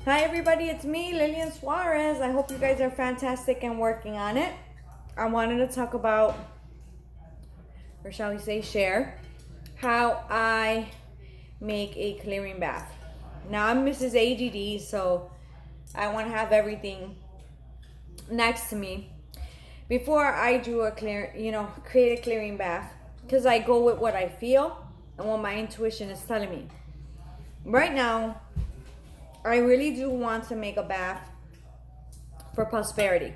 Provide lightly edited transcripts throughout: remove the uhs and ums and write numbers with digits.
Hi everybody, it's me, Lillian Suarez. I hope you guys are fantastic and working on it. I wanted to talk about, or shall we say share, how I make a clearing bath. Now I'm Mrs. ADD, so I want to have everything next to me before I do create a clearing bath, because I go with what I feel and what my intuition is telling me. Right now, I really do want to make a bath for prosperity.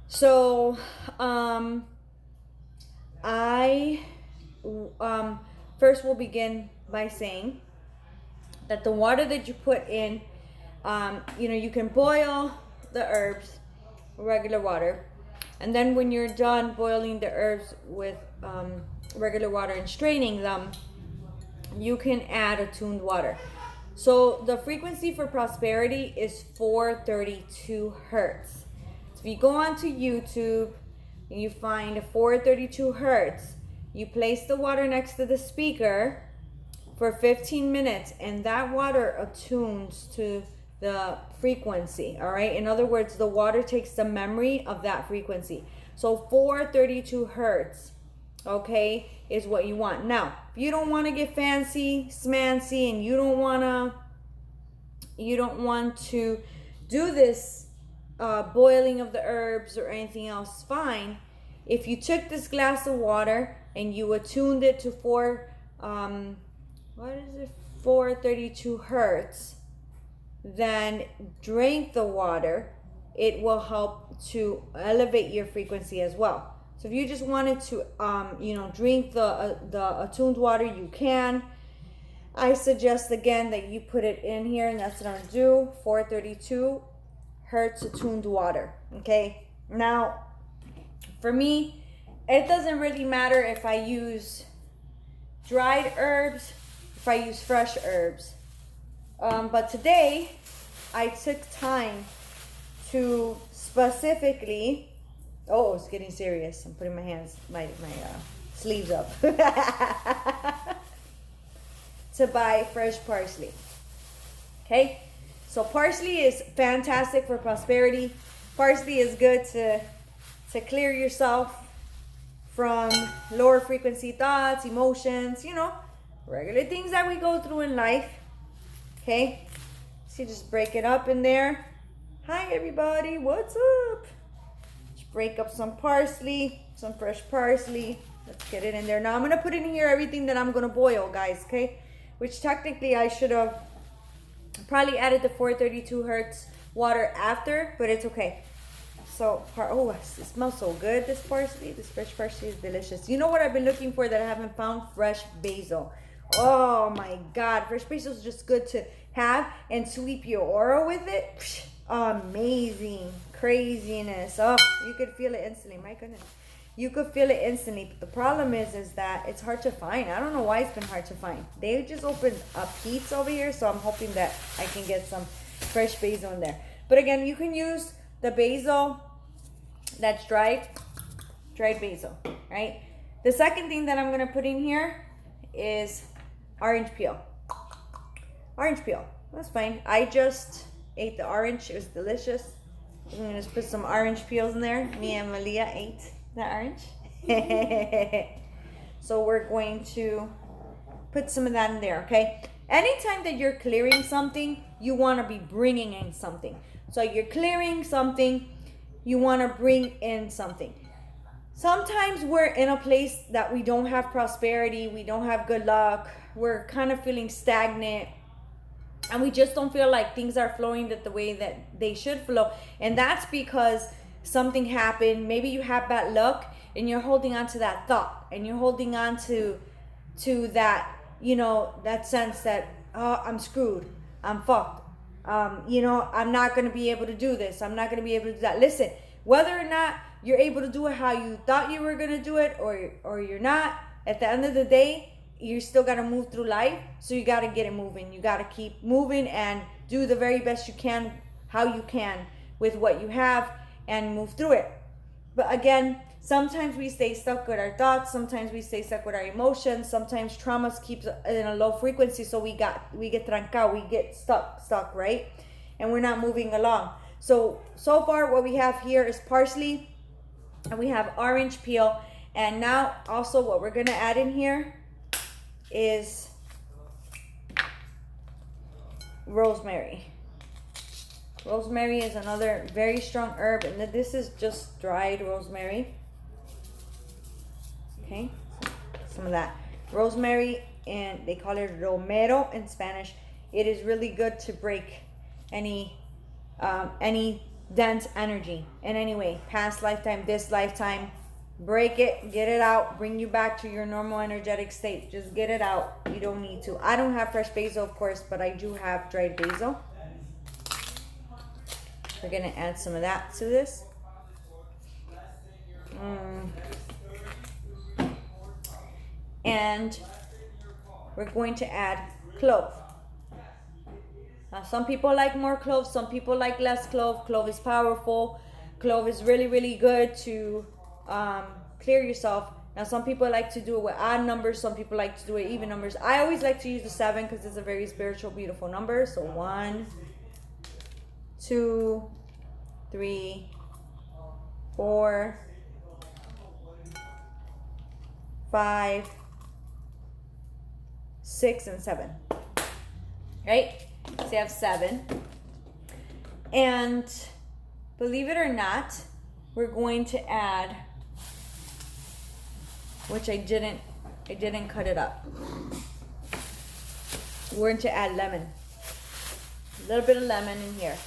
So, I first will begin by saying that the water that you put in, you can boil the herbs, regular water, and then when you're done boiling the herbs with regular water and straining them, you can add attuned water. So the frequency for prosperity is 432 hertz. So if you go onto YouTube and you find 432 hertz, you place the water next to the speaker for 15 minutes and that water attunes to the frequency. All right, in other words, the water takes the memory of that frequency. So 432 hertz, okay, is what you want. Now, if you don't want to get fancy smancy and you don't want to do this boiling of the herbs or anything else, fine. If you took this glass of water and you attuned it to 432 hertz, then drink the water. It will help to elevate your frequency as well. So if you just wanted to, drink the attuned water, you can. I suggest again that you put it in here, and that's what I'm gonna do. 432 hertz attuned water. Okay. Now, for me, it doesn't really matter if I use dried herbs, if I use fresh herbs. But today, I took time to specifically. Oh, it's getting serious. I'm putting my sleeves up. To buy fresh parsley. Okay? So parsley is fantastic for prosperity. Parsley is good to clear yourself from lower frequency thoughts, emotions, regular things that we go through in life. Okay? So you just break it up in there. Hi everybody, what's up? Break up some parsley, some fresh parsley. Let's get it in there. Now I'm gonna put in here everything that I'm gonna boil, guys, okay? Which technically I should have probably added the 432 hertz water after, but it's okay. So, it smells so good, this parsley. This fresh parsley is delicious. You know what I've been looking for that I haven't found? Fresh basil. Oh my God, fresh basil is just good to have and sweep your aura with it. Amazing craziness. Oh, you could feel it instantly. My goodness, you could feel it instantly. But the problem is that it's hard to find. I don't know why it's been hard to find. They just opened a Pete's over here, so I'm hoping that I can get some fresh basil in there. But again, you can use the basil that's dried basil, right? The second thing that I'm gonna put in here is orange peel. Orange peel, that's fine. I just ate the orange, it was delicious. I'm gonna just put some orange peels in there. Me and Malia ate the orange. So we're going to put some of that in there, okay? Anytime that you're clearing something, you wanna be bringing in something. So you're clearing something, you wanna bring in something. Sometimes we're in a place that we don't have prosperity, we don't have good luck, we're kind of feeling stagnant, and we just don't feel like things are flowing the way that they should flow. And that's because something happened. Maybe you have bad luck and you're holding on to that thought, and you're holding on to that, that sense that, oh, I'm screwed, I'm fucked. I'm not going to be able to do this. I'm not going to be able to do that. Listen, whether or not you're able to do it how you thought you were going to do it, or you're not, at the end of the day, you still got to move through life. So you got to get it moving. You got to keep moving and do the very best you can, how you can, with what you have, and move through it. But again, sometimes we stay stuck with our thoughts. Sometimes we stay stuck with our emotions. Sometimes traumas keeps in a low frequency. So we get trancado, we get stuck, right? and we're not moving along. So far what we have here is parsley, and we have orange peel. And now also what we're gonna add in here is rosemary. Rosemary is another very strong herb, and this is just dried rosemary. Okay, some of that rosemary, and they call it romero in Spanish. It is really good to break any dense energy in any way, past lifetime, this lifetime. Break it, get it out, bring you back to your normal energetic state. Just get it out. You don't need to. I don't have fresh basil, of course, but I do have dried basil. We're gonna add some of that to this. And we're going to add clove. Now, some people like more clove, some people like less clove. Clove is powerful. Clove is really, really good to clear yourself. Now, some people like to do it with odd numbers. Some people like to do it even numbers. I always like to use the 7 because it's a very spiritual, beautiful number. So 1, 2, 3, 4, 5, 6, and 7. Right? So you have 7. And believe it or not, we're going to add, which I didn't cut it up. We're going to add lemon. A little bit of lemon in here.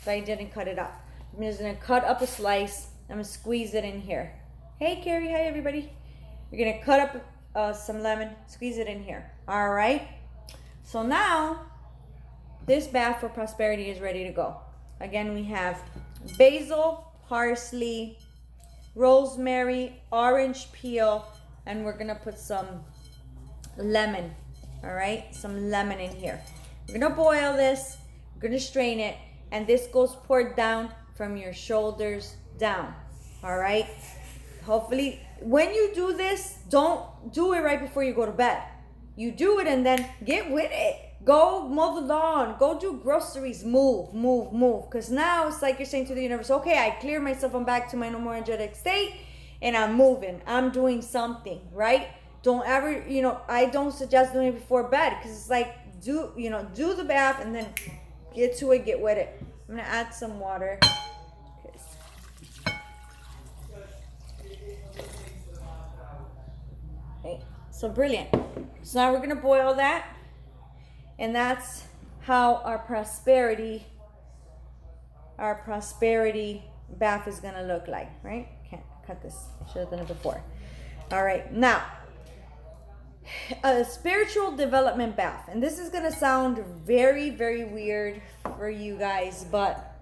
But I didn't cut it up. I'm just going to cut up a slice. I'm going to squeeze it in here. Hey, Carrie. Hi, everybody. You're going to cut up some lemon, squeeze it in here. All right. So now, this bath for prosperity is ready to go. Again, we have basil, parsley, rosemary, orange peel, and we're going to put some lemon. All right. Some lemon in here. We're going to boil this. We're going to strain it. And this goes poured down from your shoulders down. All right. Hopefully, when you do this, don't do it right before you go to bed. You do it and then get with it. Go mow the lawn. Go do groceries. Move, move, move. Because now it's like you're saying to the universe, okay, I clear myself. I'm back to my normal energetic state. And I'm moving. I'm doing something, right? Don't ever, I don't suggest doing it before bed. Because it's like, do the bath and then get to it, get with it. I'm going to add some water. Okay, so brilliant. So now we're going to boil that. And that's how our prosperity bath is going to look like, right? Can't cut this. I should have done it before. All right, now, a spiritual development bath. And this is going to sound very, very weird for you guys, but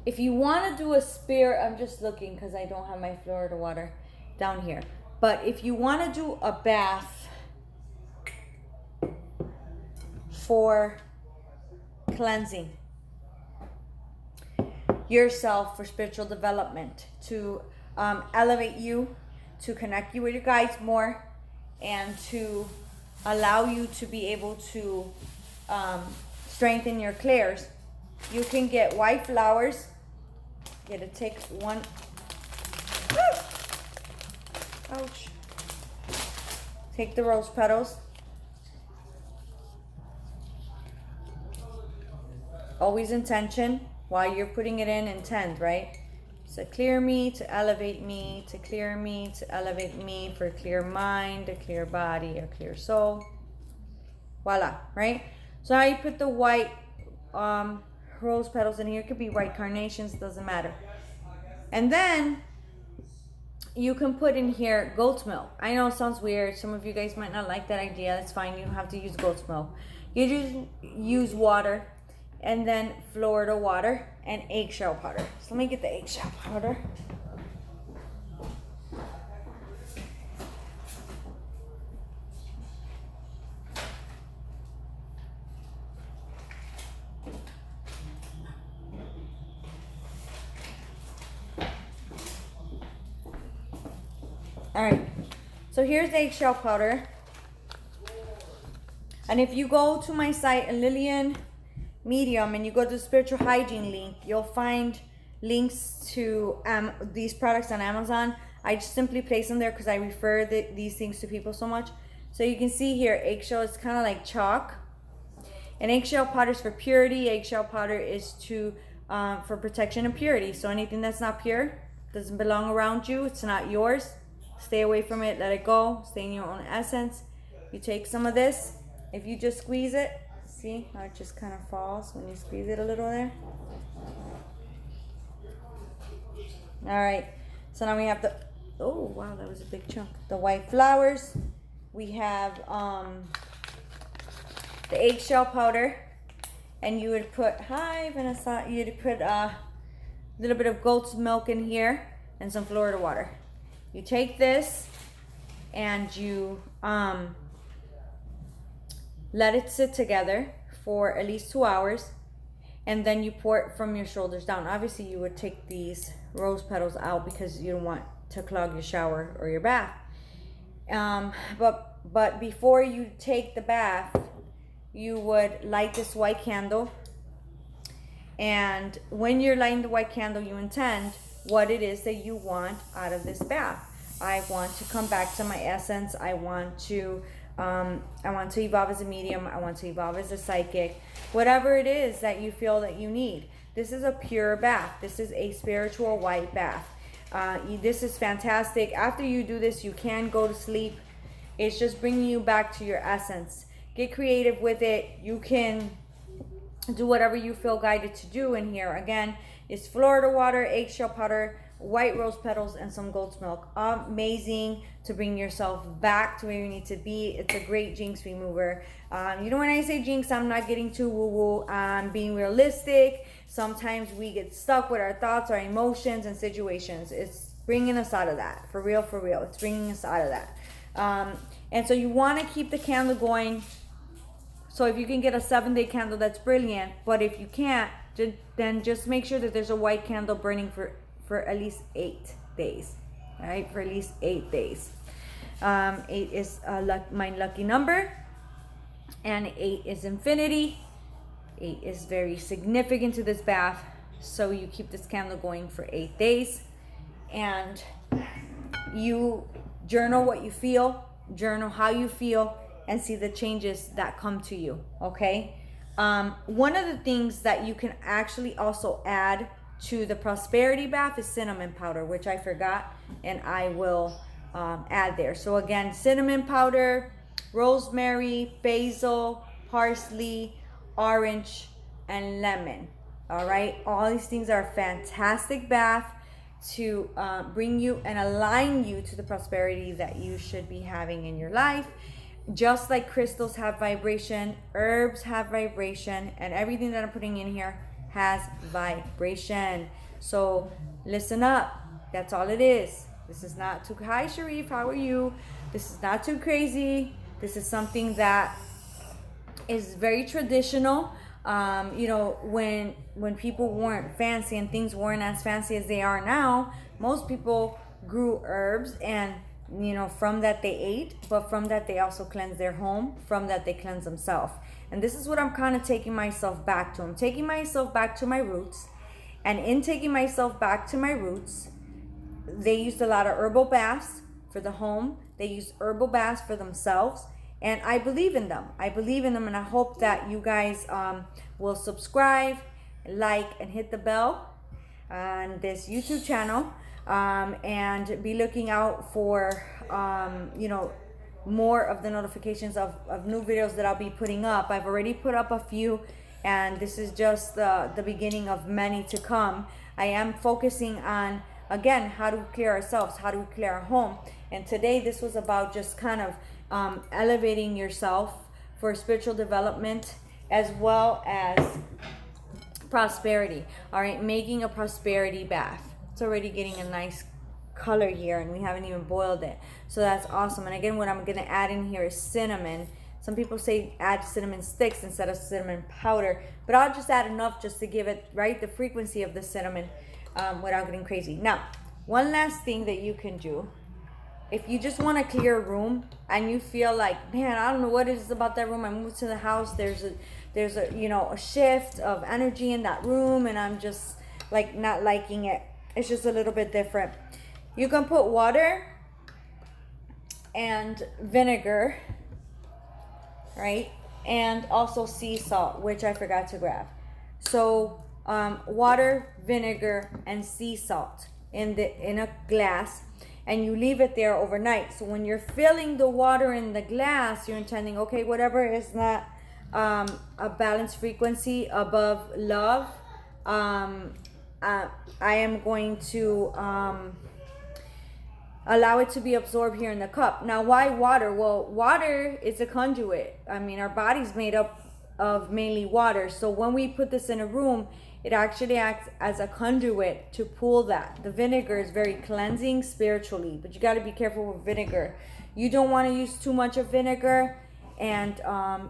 if you want to do I'm just looking because I don't have my Florida water down here. But if you want to do a bath for cleansing yourself, for spiritual development, to elevate you, to connect you with your guides more, and to allow you to be able to strengthen your clairs, you can get white flowers. You gotta take one. Ouch. Take the rose petals. Always intention while you're putting it in, intent, right? To clear me, to elevate me, to clear me, to elevate me, for a clear mind, a clear body, a clear soul. Voila, right? So now you put the white rose petals in here. It could be white carnations, doesn't matter. And then you can put in here goat's milk. I know it sounds weird. Some of you guys might not like that idea. That's fine. You don't have to use goat's milk. You just use water, and then Florida water and eggshell powder. So let me get the eggshell powder. All right, so here's the eggshell powder. And if you go to my site, medium and you go to the spiritual hygiene link, you'll find links to these products on Amazon. I just simply place them there because I refer these things to people so much. So you can see here, eggshell is kind of like chalk. And eggshell powder is for purity. Eggshell powder is for protection and purity. So anything that's not pure, doesn't belong around you, it's not yours, stay away from it, let it go, stay in your own essence. You take some of this, if you just squeeze it, see how it just kind of falls when you squeeze it a little there. All right, so now we have oh wow, that was a big chunk. The white flowers. We have the eggshell powder, and you would put, Vanessa, you'd put a little bit of goat's milk in here and some Florida water. You take this and you let it sit together for at least 2 hours, and then you pour it from your shoulders down. Obviously you would take these rose petals out because you don't want to clog your shower or your bath. But before you take the bath, you would light this white candle, and when you're lighting the white candle, you intend what it is that you want out of this bath. I want to come back to my essence. I want to evolve as a medium. I want to evolve as a psychic. Whatever it is that you feel that you need. This is a pure bath. This is a spiritual white bath. This is fantastic. After you do this, you can go to sleep. It's just bringing you back to your essence. Get creative with it. You can do whatever you feel guided to do in here. Again, it's Florida water, eggshell powder, white rose petals, and some goat's milk. Amazing to bring yourself back to where you need to be. It's a great jinx remover. You know, when I say jinx, I'm not getting too woo-woo. I'm being realistic. Sometimes we get stuck with our thoughts, our emotions, and situations. It's bringing us out of that. For real, for real. It's bringing us out of that. And so you want to keep the candle going. So if you can get a 7-day candle, that's brilliant. But if you can't, then just make sure that there's a white candle burning for at least 8 days. All right, for at least 8 days. 8 is my lucky number, and 8 is infinity. 8 is very significant to this bath. So you keep this candle going for 8 days, and you journal what you feel, journal how you feel, and see the changes that come to you. Okay. One of the things that you can actually also add to the prosperity bath is cinnamon powder, which I forgot, and I will add there. So again, cinnamon powder, rosemary, basil, parsley, orange, and lemon. All right, all these things are a fantastic bath to bring you and align you to the prosperity that you should be having in your life. Just like crystals have vibration, herbs have vibration, and everything that I'm putting in here has vibration. So listen up. That's all it is. This is not too, hi Sharif, how are you? This is not too crazy. This is something that is very traditional. You know, when people weren't fancy and things weren't as fancy as they are now, most people grew herbs, and you know, from that they ate, but from that they also cleansed their home, from that they cleansed themselves. And this is what I'm kind of taking myself back to. I'm taking myself back to my roots, and in taking myself back to my roots, they used a lot of herbal baths for the home. They used herbal baths for themselves, and I believe in them. I believe in them, and I hope that you guys will subscribe, like, and hit the bell on this YouTube channel. And be looking out for you know, more of the notifications of new videos that I'll be putting up. I've already put up a few, and this is just the beginning of many to come. I am focusing on, again, how do we clear ourselves, how do we clear our home. And today this was about just kind of elevating yourself for spiritual development as well as prosperity. All right, making a prosperity bath. It's already getting a nice color here, and we haven't even boiled it, so that's awesome. And again, what I'm going to add in here is cinnamon. Some people say add cinnamon sticks instead of cinnamon powder, but I'll just add enough just to give it the frequency of the cinnamon without getting crazy. Now, one last thing that you can do, if you just want to clear a room and you feel like, man, I don't know what it is about that room, I moved to the house, there's there's a, you know, a shift of energy in that room, and I'm just like not liking it. It's just a little bit different. You can put water and vinegar, right? And also sea salt, which I forgot to grab. So water, vinegar, and sea salt in a glass, and you leave it there overnight. So when you're filling the water in the glass, you're intending, okay, whatever is not a balanced frequency above love, I am going to allow it to be absorbed here in the cup. Now, why water? Well, water is a conduit. I mean, our body's made up of mainly water. So when we put this in a room, it actually acts as a conduit to pull that. The vinegar is very cleansing spiritually, but you got to be careful with vinegar. You don't want to use too much of vinegar and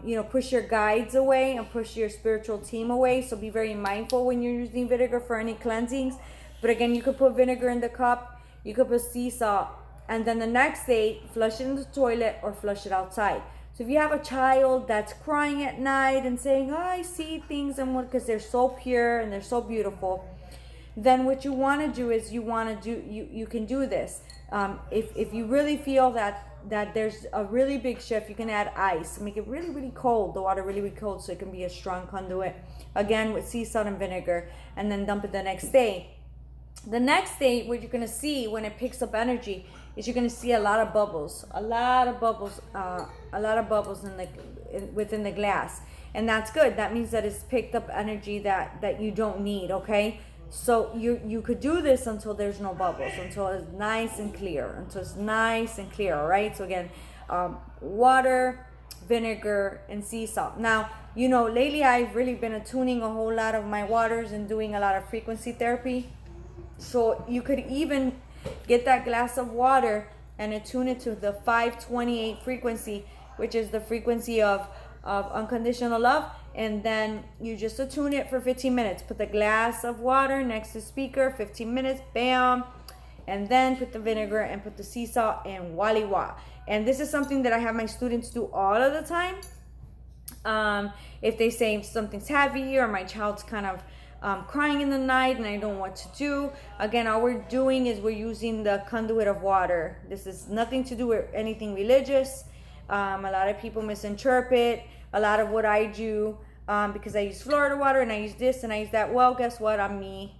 you know, push your guides away and push your spiritual team away. So be very mindful when you're using vinegar for any cleansings. But again, you could put vinegar in the cup, you could put sea salt, and then the next day flush it in the toilet or flush it outside. So if you have a child that's crying at night and saying, oh, I see things, and what, because they're so pure and they're so beautiful, then what you want to do is you can do this. If you really feel that there's a really big shift, you can add ice, make it really, really cold, the water really, really cold, so it can be a strong conduit. Again, with sea salt and vinegar, and then dump it the next day. The next day, what you're going to see when it picks up energy is you're going to see a lot of bubbles within the glass. And that's good. That means that it's picked up energy that you don't need, okay? So you could do this until there's no bubbles, until it's nice and clear, all right? So again, water, vinegar, and sea salt. Now, you know, lately I've really been attuning a whole lot of my waters and doing a lot of frequency therapy. So you could even get that glass of water and attune it to the 528 frequency, which is the frequency of unconditional love. And then you just attune it for 15 minutes. Put the glass of water next to the speaker, 15 minutes, bam. And then put the vinegar and put the sea salt, and waliwa. And this is something that I have my students do all of the time. If they say something's heavy or my child's kind of crying in the night and I don't know what to do. Again, all we're doing is we're using the conduit of water. This is nothing to do with anything religious. A lot of people misinterpret a lot of what I do because I use Florida water and I use this and I use that. Well, guess what? I'm me.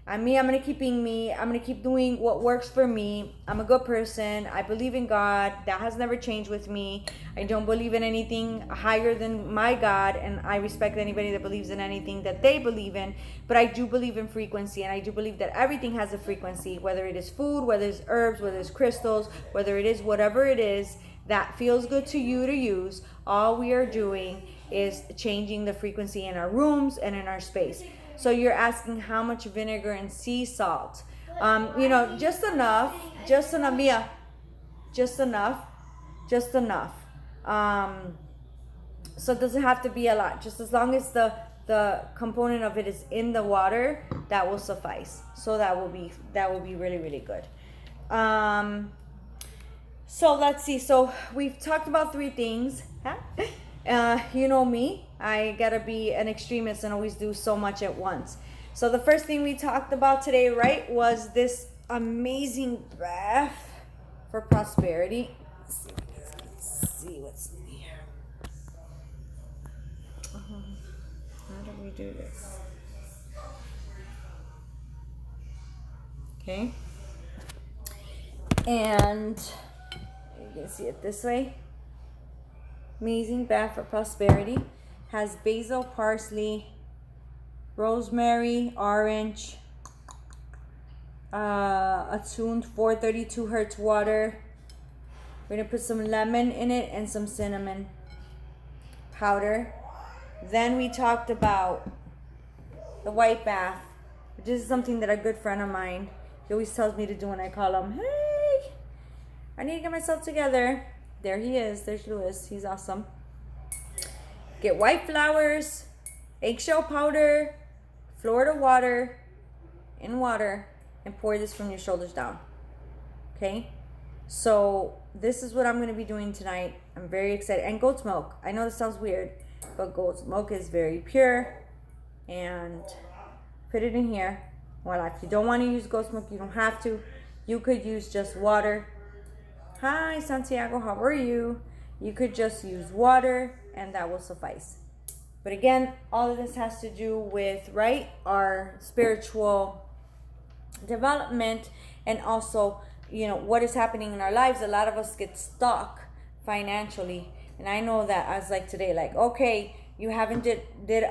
I'm going to keep being me. I'm going to keep doing what works for me. I'm a good person. I believe in God. That has never changed with me. I don't believe in anything higher than my God, and I respect anybody that believes in anything that they believe in. But I do believe in frequency, and I do believe that everything has a frequency, whether it is food, whether it's herbs, whether it's crystals, whether it is whatever it is that feels good to you to use. All we are doing is changing the frequency in our rooms and in our space. So you're asking how much vinegar and sea salt. You know, just enough, Mia. Just enough. So it doesn't have to be a lot. Just as long as the component of it is in the water, that will suffice. So that will be really, really good. So let's see. So we've talked about 3 things. You know me, I gotta be an extremist and always do so much at once. So the first thing we talked about today, right, was this amazing bath for prosperity. Let's see what's in here. How do we do this? Okay. And you can see it this way. Amazing bath for prosperity. Has basil, parsley, rosemary, orange, attuned 432 hertz water. We're gonna put some lemon in it and some cinnamon powder. Then we talked about the white bath. This is something that a good friend of mine, he always tells me to do when I call him. Hey, I need to get myself together. There he is. There's Lewis. He's awesome. Get white flowers, eggshell powder, Florida water, and pour this from your shoulders down. Okay? So this is what I'm going to be doing tonight. I'm very excited. And goat's milk. I know this sounds weird. but goat's milk is very pure. And put it in here. Well, if you don't want to use goat's milk, you don't have to. You could use just water. Hi, Santiago, how are you? You could just use water and that will suffice. But again, all of this has to do with, right, our spiritual development, and also, you know, what is happening in our lives. A lot of us get stuck financially. And I know that as like today, like, okay, you haven't did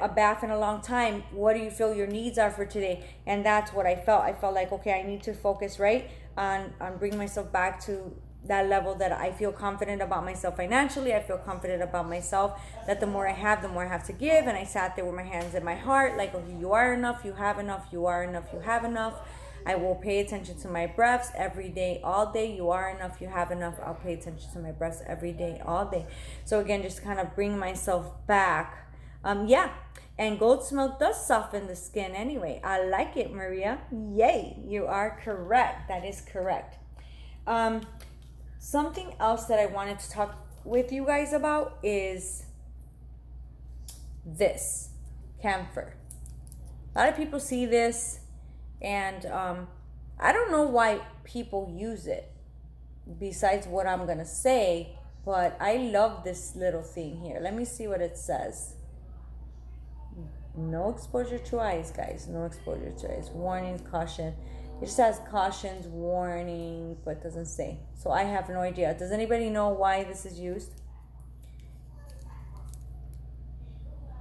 a bath in a long time. What do you feel your needs are for today? And that's what I felt. I felt like, okay, I need to focus, right, on bringing myself back to that level that I feel confident about myself financially. I feel confident about myself that the more I have, the more I have to give. And I sat there with my hands in my heart, like, okay, you are enough, you have enough, you are enough, you have enough. I will pay attention to my breaths every day, all day. You are enough, you have enough. I'll pay attention to my breaths every day, all day. So again, just kind of bring myself back. Yeah. And goat's milk does soften the skin anyway. I like it, Maria. Yay. You are correct. That is correct. Something else that I wanted to talk with you guys about is this camphor. A lot of people see this, and I don't know why people use it besides what I'm gonna say, but I love this little thing here. Let me see what it says. No exposure to eyes, guys. No exposure to eyes. Warning, caution. It just has cautions, warning, but doesn't say. So I have no idea. Does anybody know why this is used?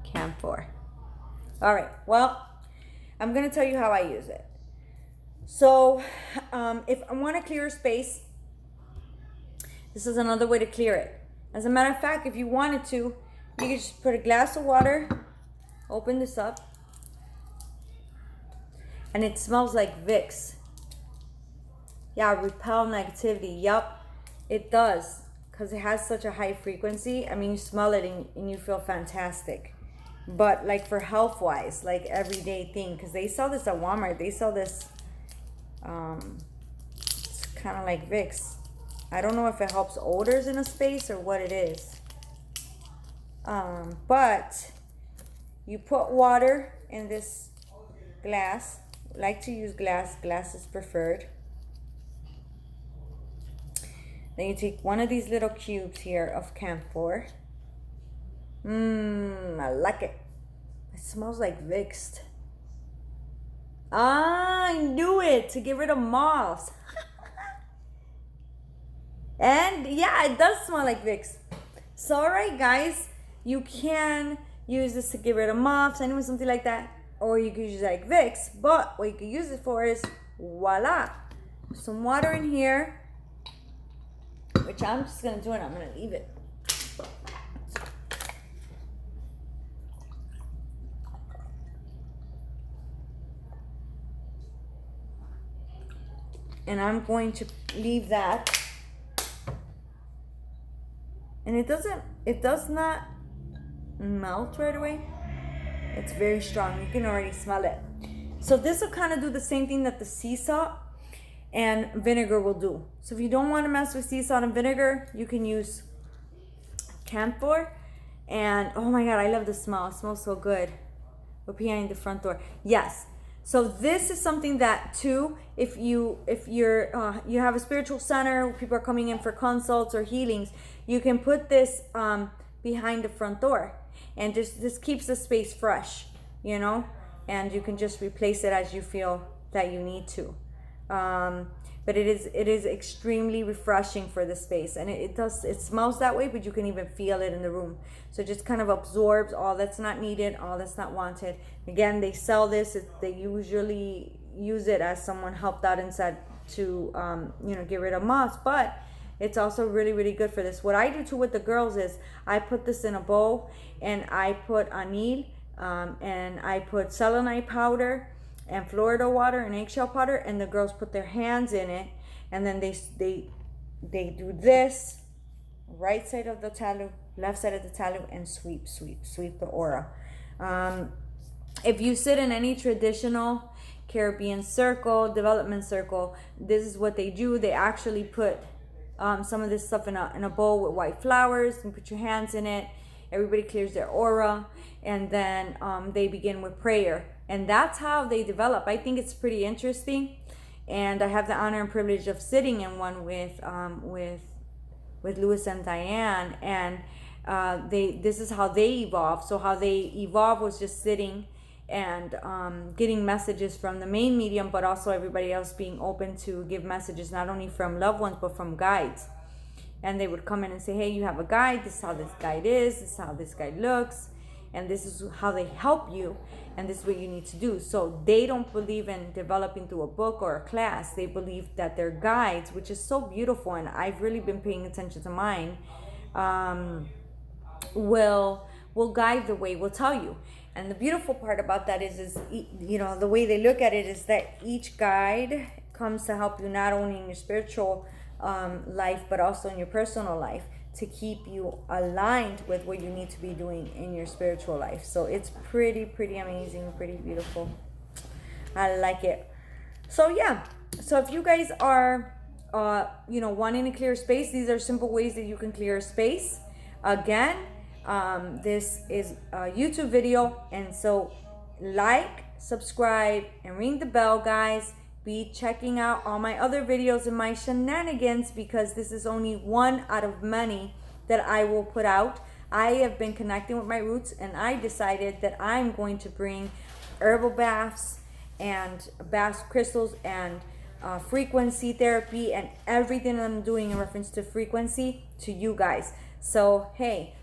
Camphor. All right. Well, I'm going to tell you how I use it. So if I want to clear a space, this is another way to clear it. As a matter of fact, if you wanted to, you could just put a glass of water, open this up, and it smells like Vicks. Yeah, repel negativity. Yup, it does. Because it has such a high frequency. I mean, you smell it and you feel fantastic. But like for health-wise, like everyday thing. Because they sell this at Walmart. They sell this, it's kind of like Vicks. I don't know if it helps odors in a space or what it is. But you put water in this glass. Like to use glass is preferred. Then you take one of these little cubes here of camphor. I like it. It smells like Vicks. I knew it, to get rid of moths. And yeah, it does smell like Vicks. So alright guys, you can use this to get rid of moths, anyone, something like that. Or you could use it like Vicks, but what you could use it for is, voila, some water in here, which I'm just gonna do, and I'm gonna leave it. And I'm going to leave that. And it does not melt right away. It's very strong. You can already smell it. So this will kind of do the same thing that the sea salt and vinegar will do. So if you don't want to mess with sea salt and vinegar, you can use camphor. And oh my God, I love the smell. It smells so good. We're behind the front door. Yes. So this is something that too, if you have a spiritual center where people are coming in for consults or healings, you can put this behind the front door. And this keeps the space fresh, you know, and you can just replace it as you feel that you need to. But it is extremely refreshing for the space, and it smells that way, but you can even feel it in the room. So it just kind of absorbs all that's not needed, all that's not wanted. Again, they sell this. They usually use it as someone helped out and said to get rid of moths, but it's also really, really good for this. What I do too with the girls is I put this in a bowl, and I put anil, and I put selenite powder and Florida water and eggshell powder, and the girls put their hands in it, and then they do this, right side of the talu, left side of the talu, and sweep the aura. If you sit in any traditional Caribbean circle, development circle, this is what they do. They actually put some of this stuff in a bowl with white flowers and put your hands in it, everybody clears their aura, and then they begin with prayer, and that's how they develop. I think it's pretty interesting, and I have the honor and privilege of sitting in one with Louis and Diane, and this is how they evolved. So how they evolved was just sitting and getting messages from the main medium, but also everybody else being open to give messages, not only from loved ones but from guides. And they would come in and say, hey, you have a guide, this is how this guide is, this is how this guide looks, and this is how they help you, and this is what you need to do. So they don't believe in developing through a book or a class. They believe that their guides, which is so beautiful, and I've really been paying attention to mine, will guide the way, will tell you. And the beautiful part about that is you know, the way they look at it is that each guide comes to help you not only in your spiritual life, but also in your personal life, to keep you aligned with what you need to be doing in your spiritual life. So it's pretty amazing, pretty beautiful. I like it. So yeah, so if you guys are you know, wanting to clear space, these are simple ways that you can clear space. Again, this is a YouTube video, and so like, subscribe, and ring the bell, guys. Be checking out all my other videos and my shenanigans, because this is only one out of many that I will put out. I have been connecting with my roots, and I decided that I'm going to bring herbal baths and bath crystals and frequency therapy and everything that I'm doing in reference to frequency to you guys. So hey,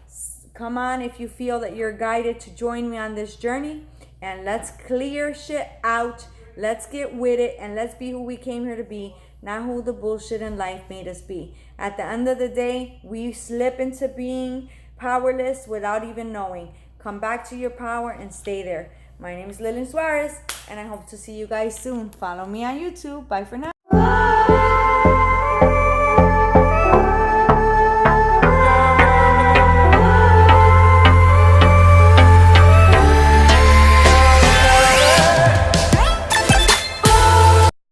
come on if you feel that you're guided to join me on this journey, and let's clear shit out. Let's get with it, and let's be who we came here to be, not who the bullshit in life made us be. At the end of the day, we slip into being powerless without even knowing. Come back to your power and stay there. My name is Lillian Suarez, and I hope to see you guys soon. Follow me on YouTube. Bye for now.